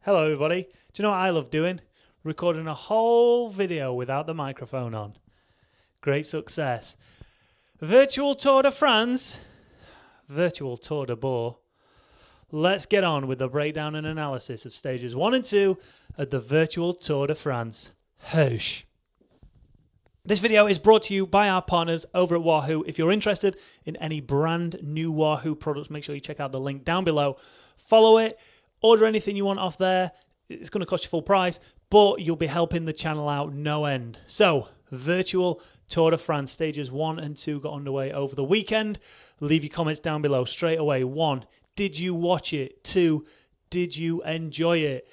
Hello everybody. Do you know what I love doing? Recording a whole video without the microphone on. Great success. Virtual Tour de France. Virtual Tour de Bourg. Let's get on with the breakdown and analysis of stages 1 and 2 of the Virtual Tour de France. Hoosh. This video is brought to you by our partners over at Wahoo. If you're interested in any brand new Wahoo products, make sure you check out the link down below. Follow it. Order anything you want off there. It's going to cost you full price, but you'll be helping the channel out no end. So, Virtual Tour de France stages 1 and 2 got underway over the weekend. Leave your comments down below straight away. 1, did you watch it? 2, did you enjoy it?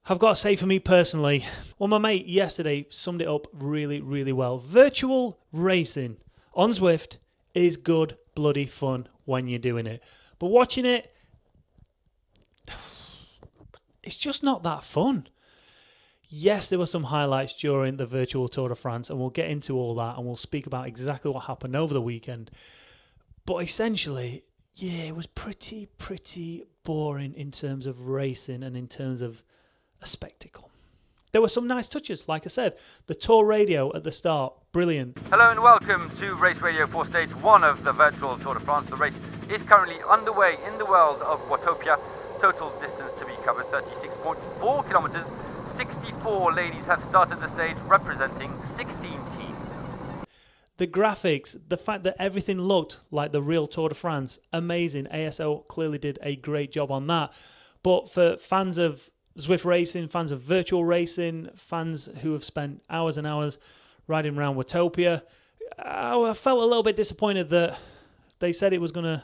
I've got to say for me personally, well, my mate yesterday summed it up really, really well. Virtual racing on Zwift is good bloody fun when you're doing it. But watching it, it's just not that fun. Yes, there were some highlights during the Virtual Tour de France, and we'll get into all that, and we'll speak about exactly what happened over the weekend. But essentially, yeah, it was pretty boring in terms of racing and in terms of a spectacle. There were some nice touches, like I said. The Tour radio at the start, brilliant. Hello and welcome to Race Radio for Stage 1 of the Virtual Tour de France. The race is currently underway in the world of Watopia. Total distance to be covered, 36.4 kilometers. 64 ladies have started the stage, representing 16 teams. The graphics, the fact that everything looked like the real Tour de France, amazing. ASO clearly did a great job on that. But for fans of Zwift racing, fans of virtual racing, fans who have spent hours and hours riding around Watopia, I felt a little bit disappointed that they said it was going to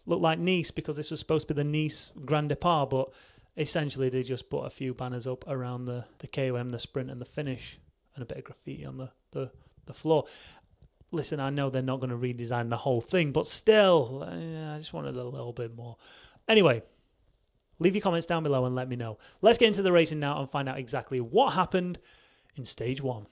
look like Nice because this was supposed to be the Nice Grand Depart, but essentially they just put a few banners up around the KOM, the sprint and the finish, and a bit of graffiti on the floor. Listen, I know they're not going to redesign the whole thing, but still, I just wanted a little bit more. Anyway, leave your comments down below and let me know. Let's get into the racing now and find out exactly what happened in stage 1.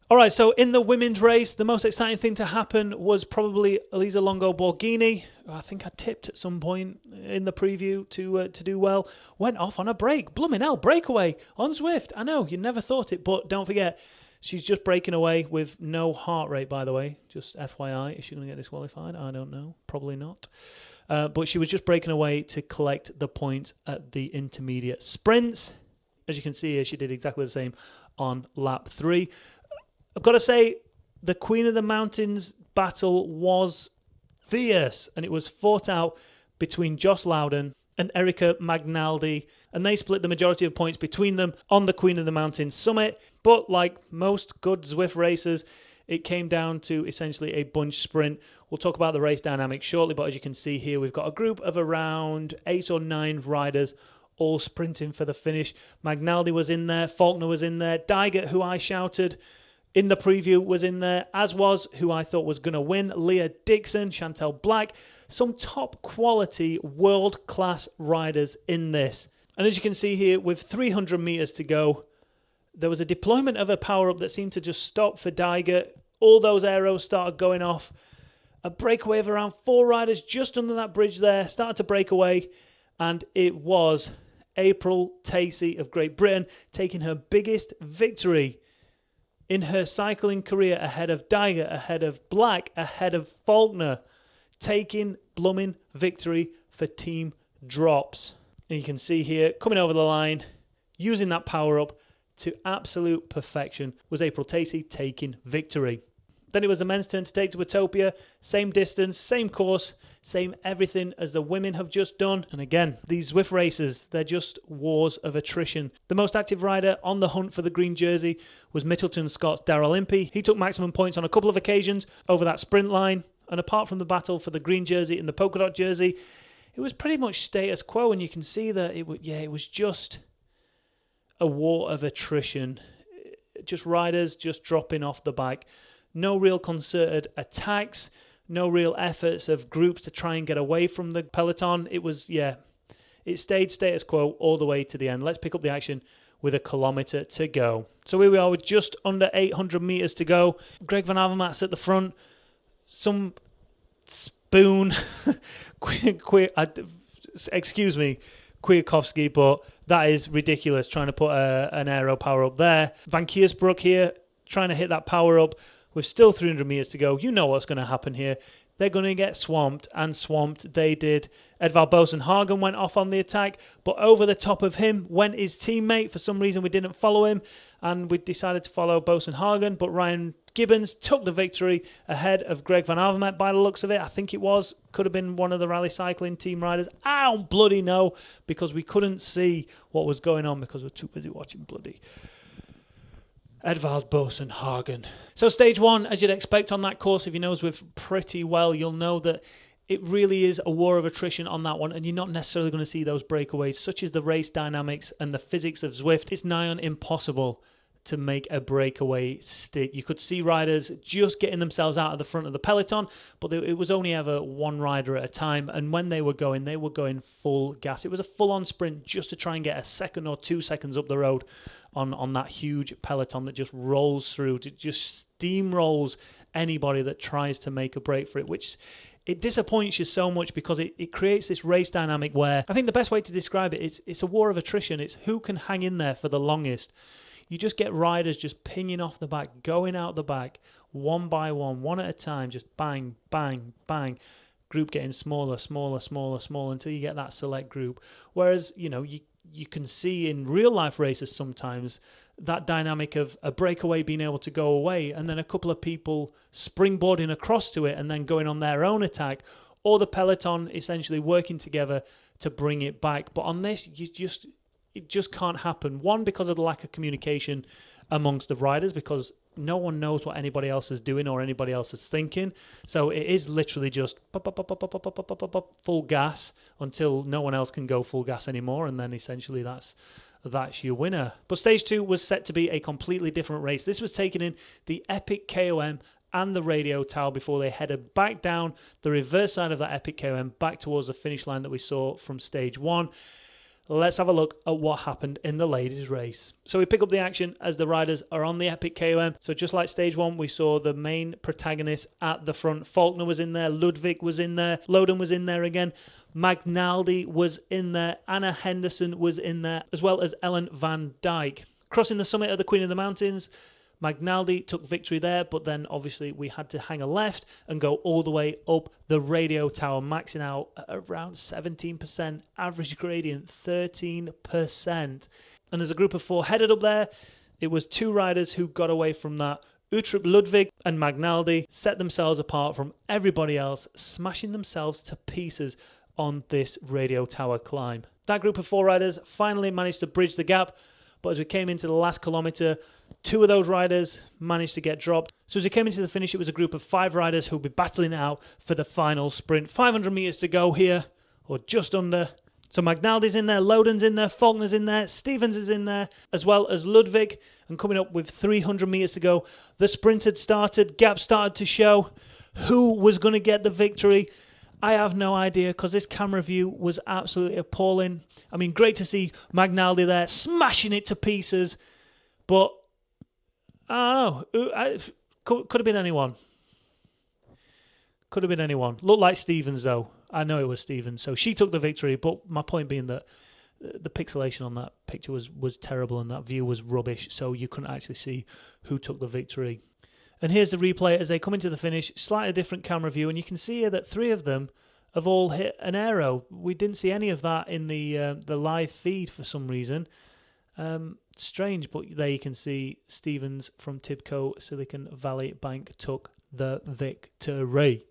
All right, so in the women's race, the most exciting thing to happen was probably Elisa Longo Borghini, who I think I tipped at some point in the preview to do well, went off on a break. Blooming hell, breakaway on Zwift. I know, you never thought it, but don't forget, she's just breaking away with no heart rate, by the way. Just FYI, is she going to get disqualified? I don't know. Probably not. But she was just breaking away to collect the points at the intermediate sprints. As you can see here, she did exactly the same on lap 3. I've got to say, the Queen of the Mountains battle was fierce, and it was fought out between Joss Loudon and Erica Magnaldi, and they split the majority of points between them on the Queen of the Mountains summit. But like most good Zwift racers, it came down to essentially a bunch sprint. We'll talk about the race dynamics shortly, but as you can see here, we've got a group of around 8 or 9 riders all sprinting for the finish. Magnaldi was in there, Faulkner was in there, Dygert, who I shouted in the preview, was in there, as was who I thought was going to win, Leah Dixon, Chantel Black. Some top quality world-class riders in this. And as you can see here, with 300 meters to go, there was a deployment of a power-up that seemed to just stop for Dygert. All those arrows started going off. A breakaway of around 4 riders just under that bridge there started to break away. And it was April Tacey of Great Britain taking her biggest victory in her cycling career, ahead of Dygert, ahead of Black, ahead of Faulkner, taking blooming victory for Team Drops. And you can see here, coming over the line, using that power-up to absolute perfection, was April Tacey taking victory. Then it was the men's turn to take to Watopia. Same distance, same course, same everything as the women have just done. And again, these Zwift races, they're just wars of attrition. The most active rider on the hunt for the green jersey was Middleton Scott's Darrell Impey. He took maximum points on a couple of occasions over that sprint line. And apart from the battle for the green jersey and the polka dot jersey, it was pretty much status quo. And you can see that it was just a war of attrition. Just riders just dropping off the bike. No real concerted attacks, no real efforts of groups to try and get away from the peloton. It was, it stayed status quo all the way to the end. Let's pick up the action with a kilometre to go. So here we are with just under 800 metres to go. Greg Van Avermaet's at the front. Some spoon, excuse me, Kwiatkowski, but that is ridiculous, trying to put an aero power up there. Van Kiersbroek here, trying to hit that power up with still 300 metres to go. You know what's going to happen here. They're going to get swamped, and swamped they did. Edvald Boasson-Hagen went off on the attack, but over the top of him went his teammate. For some reason, we didn't follow him, and we decided to follow Boasson-Hagen, but Ryan Gibbons took the victory ahead of Greg Van Avermaet by the looks of it. I think it was. Could have been one of the Rally Cycling team riders. I don't bloody know, because we couldn't see what was going on because we're too busy watching bloody Edvald Boasson-Hagen. So stage one, as you'd expect on that course, if you know Zwift pretty well, you'll know that it really is a war of attrition on that one, and you're not necessarily going to see those breakaways, such as the race dynamics and the physics of Zwift. It's nigh on impossible to make a breakaway stick. You could see riders just getting themselves out of the front of the peloton, but it was only ever one rider at a time, and when they were going full gas. It was a full-on sprint just to try and get a second or 2 seconds up the road on that huge peloton that just rolls through, just steamrolls anybody that tries to make a break for it, which it disappoints you so much because it creates this race dynamic where I think the best way to describe it is it's a war of attrition. It's who can hang in there for the longest. You just get riders just pinging off the back, going out the back, one by one at a time, just bang, bang, bang. Group getting smaller until you get that select group. Whereas, you can see in real life races sometimes that dynamic of a breakaway being able to go away and then a couple of people springboarding across to it and then going on their own attack, or the peloton essentially working together to bring it back. But on this, it just can't happen. One, because of the lack of communication amongst the riders, because no one knows what anybody else is doing or anybody else is thinking. So it is literally just full gas until no one else can go full gas anymore, and then essentially that's your winner. But stage two was set to be a completely different race. This was taking in the epic KOM and the radio tower before they headed back down the reverse side of that epic KOM back towards the finish line that we saw from stage one. Let's have a look at what happened in the ladies' race. So we pick up the action as the riders are on the epic KOM. So just like stage one, we saw the main protagonists at the front. Faulkner was in there, Ludwig was in there, Loden was in there again, Magnaldi was in there, Anna Henderson was in there, as well as Ellen van Dijk. Crossing the summit of the Queen of the Mountains, Magnaldi took victory there, but then obviously we had to hang a left and go all the way up the radio tower, maxing out at around 17%, average gradient 13%. And as a group of four headed up there, it was two riders who got away from that. Uttrup Ludwig and Magnaldi set themselves apart from everybody else, smashing themselves to pieces on this radio tower climb. That group of four riders finally managed to bridge the gap, but as we came into the last kilometre, two of those riders managed to get dropped. So as we came into the finish, it was a group of five riders who will be battling it out for the final sprint. 500 metres to go here, or just under. So Magnaldi's in there, Loden's in there, Faulkner's in there, Stevens is in there, as well as Ludwig. And coming up with 300 metres to go, the sprint had started, gap started to show. Who was going to get the victory? I have no idea, because this camera view was absolutely appalling. I mean, great to see Magnaldi there, smashing it to pieces. But, I don't know, could have been anyone. Could have been anyone. Looked like Stevens, though. I know it was Stevens. So she took the victory, but my point being that the pixelation on that picture was terrible and that view was rubbish, so you couldn't actually see who took the victory. And here's the replay as they come into the finish, slightly different camera view, and you can see here that three of them have all hit an aero. We didn't see any of that in the live feed for some reason. Strange, but there you can see Stevens from Tibco Silicon Valley Bank took the victory.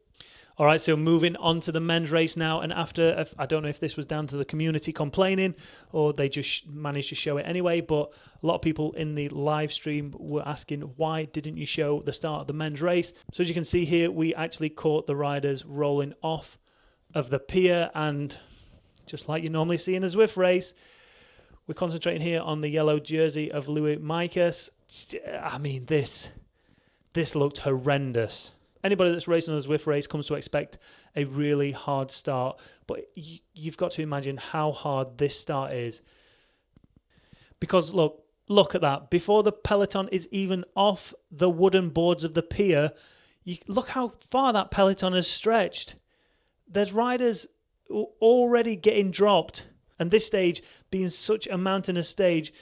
All right, so moving on to the men's race now, and after, I don't know if this was down to the community complaining or they just managed to show it anyway, but a lot of people in the live stream were asking, why didn't you show the start of the men's race? So as you can see here, we actually caught the riders rolling off of the pier, and just like you normally see in a Zwift race, we're concentrating here on the yellow jersey of Louis Mikas. I mean, this looked horrendous. Anybody that's racing on a Zwift race comes to expect a really hard start, but you've got to imagine how hard this start is. Because look at that. Before the peloton is even off the wooden boards of the pier, look how far that peloton has stretched. There's riders already getting dropped And this stage being such a mountainous stage,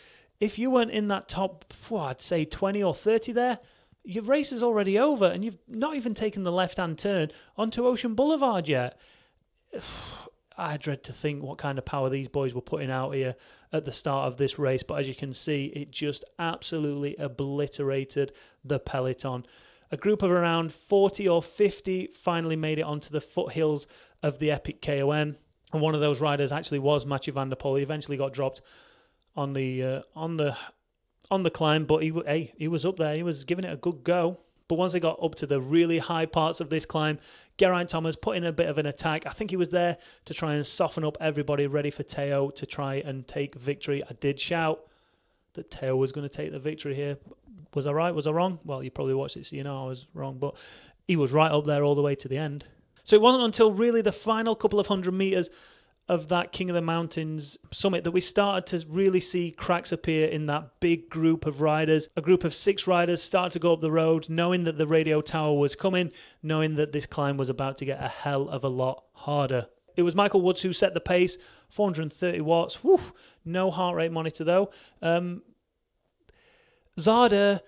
if you weren't in that top, I'd say 20 or 30 there, your race is already over and you've not even taken the left-hand turn onto Ocean Boulevard yet. I dread to think what kind of power these boys were putting out here at the start of this race, but as you can see, it just absolutely obliterated the peloton. A group of around 40 or 50 finally made it onto the foothills of the epic KOM, and one of those riders actually was Mathieu van der Poel. He eventually got dropped on the climb, but he was up there. He was giving it a good go. But once they got up to the really high parts of this climb, Geraint Thomas put in a bit of an attack. I think he was there to try and soften up everybody, ready for Theo to try and take victory. I did shout that Theo was going to take the victory here. Was I right? Was I wrong? Well, you probably watched it, so you know I was wrong. But he was right up there all the way to the end. So it wasn't until really the final couple of 100 metres of that King of the Mountains summit that we started to really see cracks appear in that big group of riders. A group of 6 riders started to go up the road, knowing that the radio tower was coming, knowing that this climb was about to get a hell of a lot harder. It was Michael Woods who set the pace, 430 watts. Whew, no heart rate monitor though. Zada,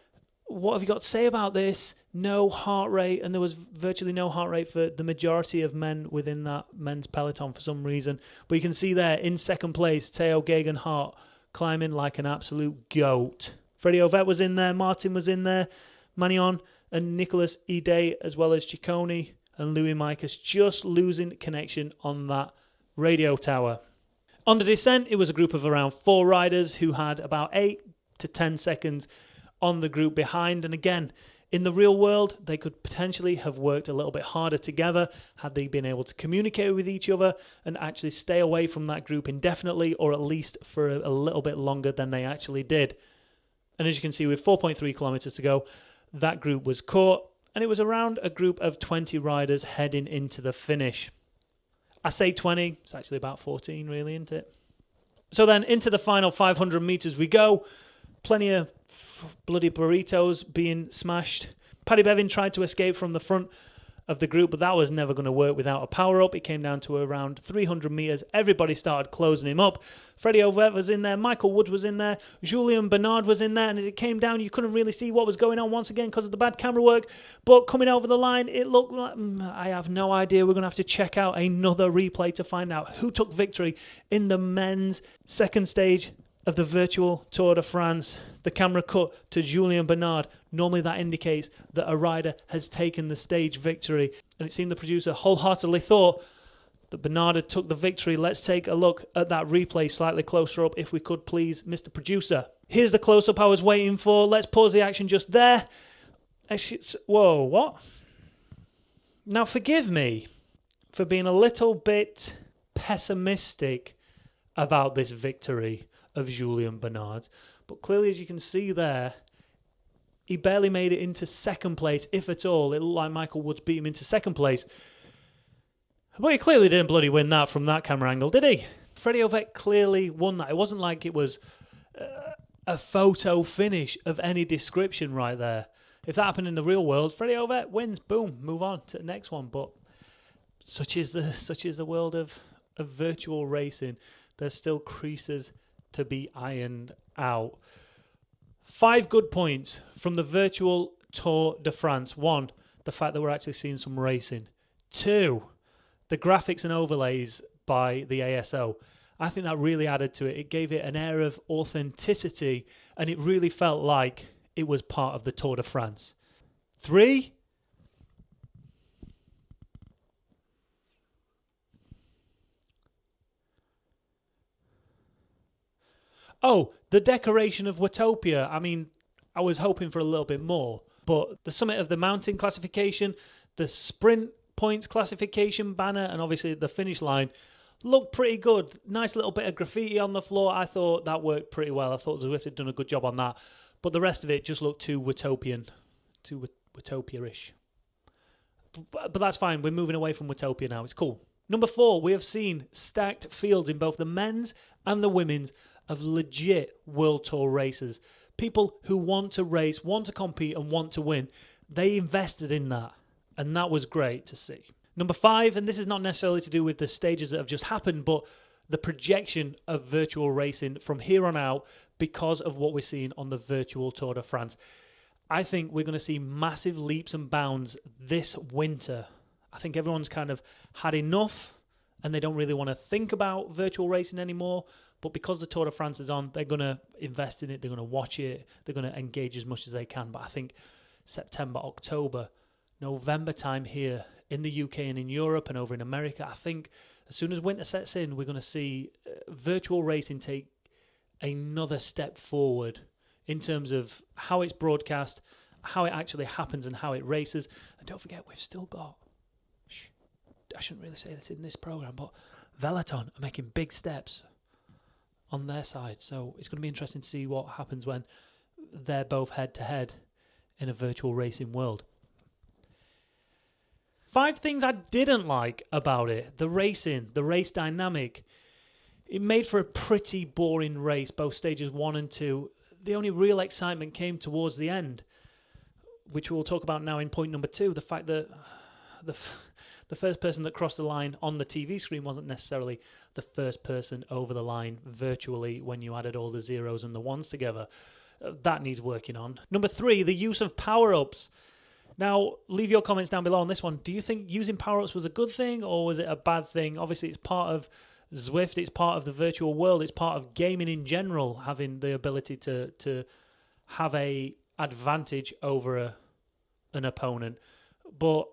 what have you got to say about this? No heart rate, and there was virtually no heart rate for the majority of men within that men's peloton for some reason. But you can see there, in second place, Theo Gegenhardt climbing like an absolute goat. Freddie Ovett was in there, Martin was in there, Magnon and Nicolas Ide, as well as Ciccone and Louis Mikas, just losing connection on that radio tower. On the descent, it was a group of around 4 riders who had about 8 to 10 seconds on the group behind, and again, in the real world, they could potentially have worked a little bit harder together had they been able to communicate with each other and actually stay away from that group indefinitely, or at least for a little bit longer than they actually did. And as you can see, with 4.3 kilometers to go, that group was caught, and it was around a group of 20 riders heading into the finish. I say 20, it's actually about 14 really, isn't it? So then into the final 500 meters we go. Plenty of bloody burritos being smashed. Paddy Bevin tried to escape from the front of the group, but that was never going to work without a power-up. It came down to around 300 metres. Everybody started closing him up. Freddie Ovett was in there. Michael Woods was in there. Julien Bernard was in there. And as it came down, you couldn't really see what was going on once again because of the bad camera work. But coming over the line, it looked like... I have no idea. We're going to have to check out another replay to find out who took victory in the men's second stage of the virtual Tour de France. The camera cut to Julien Bernard. Normally that indicates that a rider has taken the stage victory. And it seemed the producer wholeheartedly thought that Bernard had took the victory. Let's take a look at that replay slightly closer up, if we could please, Mr. Producer. Here's the close-up I was waiting for. Let's pause the action just there. Whoa, what? Now forgive me for being a little bit pessimistic about this victory of Julien Bernard, but clearly, as you can see there, he barely made it into second place, if at all. It looked like Michael Woods beat him into second place, but he clearly didn't bloody win that from that camera angle, did he? Freddie Ovett clearly won that. It wasn't like it was a photo finish of any description right there. If that happened in the real world, Freddie Ovett wins, boom, move on to the next one. But such is the world of virtual racing. There's still creases to be ironed out. 5 good points from the virtual Tour de France. 1, the fact that we're actually seeing some racing. 2, the graphics and overlays by the ASO. I think that really added to it. It gave it an air of authenticity, and it really felt like it was part of the Tour de France. 3, oh, the decoration of Watopia. I mean, I was hoping for a little bit more, but the summit of the mountain classification, the sprint points classification banner, and obviously the finish line looked pretty good. Nice little bit of graffiti on the floor. I thought that worked pretty well. I thought Zwift had done a good job on that, but the rest of it just looked too Watopian, too Watopia-ish. But that's fine. We're moving away from Watopia now. It's cool. Number 4, we have seen stacked fields in both the men's and the women's of legit World Tour racers. People who want to race, want to compete, and want to win. They invested in that, and that was great to see. Number 5, and this is not necessarily to do with the stages that have just happened, but the projection of virtual racing from here on out because of what we're seeing on the virtual Tour de France. I think we're going to see massive leaps and bounds this winter. I think everyone's kind of had enough and they don't really want to think about virtual racing anymore. But because the Tour de France is on, they're going to invest in it. They're going to watch it. They're going to engage as much as they can. But I think September, October, November time here in the UK and in Europe and over in America, I think as soon as winter sets in, we're going to see virtual racing take another step forward in terms of how it's broadcast, how it actually happens and how it races. And don't forget, we've still got, I shouldn't really say this in this program, but Peloton are making big steps on their side. So it's going to be interesting to see what happens when they're both head-to-head in a virtual racing world. 5 things I didn't like about it. The racing, the race dynamic. It made for a pretty boring race, both stages 1 and 2. The only real excitement came towards the end, which we'll talk about now in point number 2. The fact that the first person that crossed the line on the TV screen wasn't necessarily the first person over the line virtually when you added all the zeros and the ones together. That needs working on. Number 3, the use of power-ups. Now, leave your comments down below on this one. Do you think using power-ups was a good thing or was it a bad thing? Obviously, it's part of Zwift, it's part of the virtual world, it's part of gaming in general, having the ability to have a advantage over an opponent. But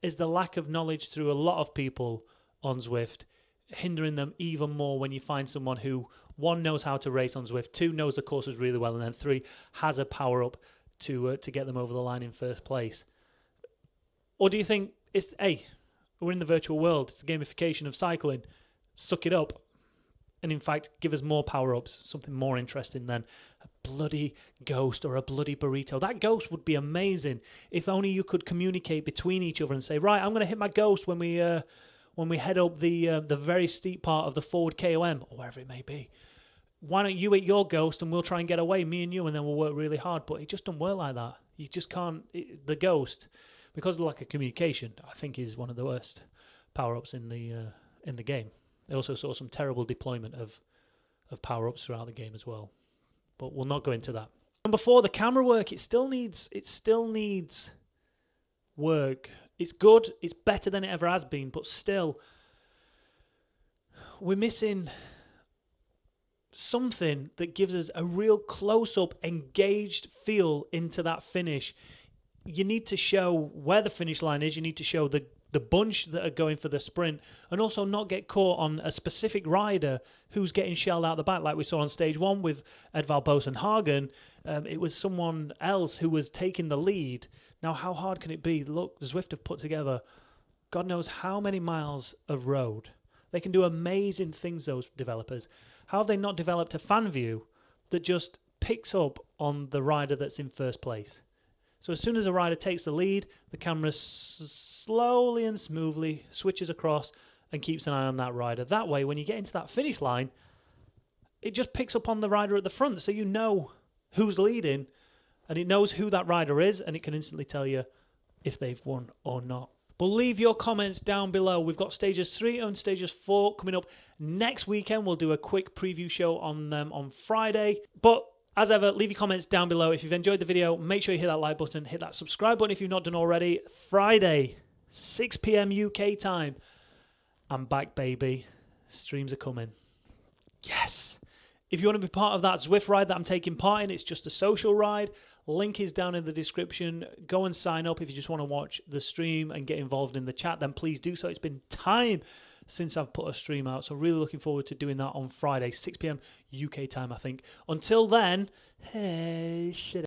is the lack of knowledge through a lot of people on Zwift hindering them even more when you find someone who, 1, knows how to race on Zwift, 2, knows the courses really well, and then 3, has a power-up to get them over the line in first place? Or do you think it's, hey, we're in the virtual world, it's a gamification of cycling, suck it up, and in fact give us more power-ups, something more interesting than a bloody ghost or a bloody burrito. That ghost would be amazing if only you could communicate between each other and say, right, I'm going to hit my ghost when we head up the very steep part of the forward KOM, or wherever it may be. Why don't you hit your ghost and we'll try and get away, me and you, and then we'll work really hard. But it just doesn't work like that. You just can't. The ghost, because of the lack of communication, I think is one of the worst power-ups in the game. I also saw some terrible deployment of power-ups throughout the game as well. But we'll not go into that. Number 4, the camera work. It still needs work. It's good. It's better than it ever has been. But still, we're missing something that gives us a real close-up, engaged feel into that finish. You need to show where the finish line is. You need to show the bunch that are going for the sprint, and also not get caught on a specific rider who's getting shelled out the back, like we saw on stage 1 with Edvald Boasson Hagen. It was someone else who was taking the lead. Now, how hard can it be? Look, Zwift have put together God knows how many miles of road. They can do amazing things, those developers. How have they not developed a fan view that just picks up on the rider that's in first place? So as soon as a rider takes the lead, the camera slowly and smoothly switches across and keeps an eye on that rider. That way, when you get into that finish line, it just picks up on the rider at the front, so you know who's leading, and it knows who that rider is, and it can instantly tell you if they've won or not. But leave your comments down below. We've got stages 3 and stages 4 coming up next weekend. We'll do a quick preview show on them on Friday. But as ever, leave your comments down below. If you've enjoyed the video, make sure you hit that like button, hit that subscribe button if you've not done already. Friday, 6 p.m. UK time. I'm back, baby. Streams are coming. Yes. If you want to be part of that Zwift ride that I'm taking part in, it's just a social ride. Link is down in the description. Go and sign up if you just want to watch the stream and get involved in the chat, then please do so. It's been time since I've put a stream out, so really looking forward to doing that on Friday, 6 p.m. UK time, I think. Until then, hey, shit.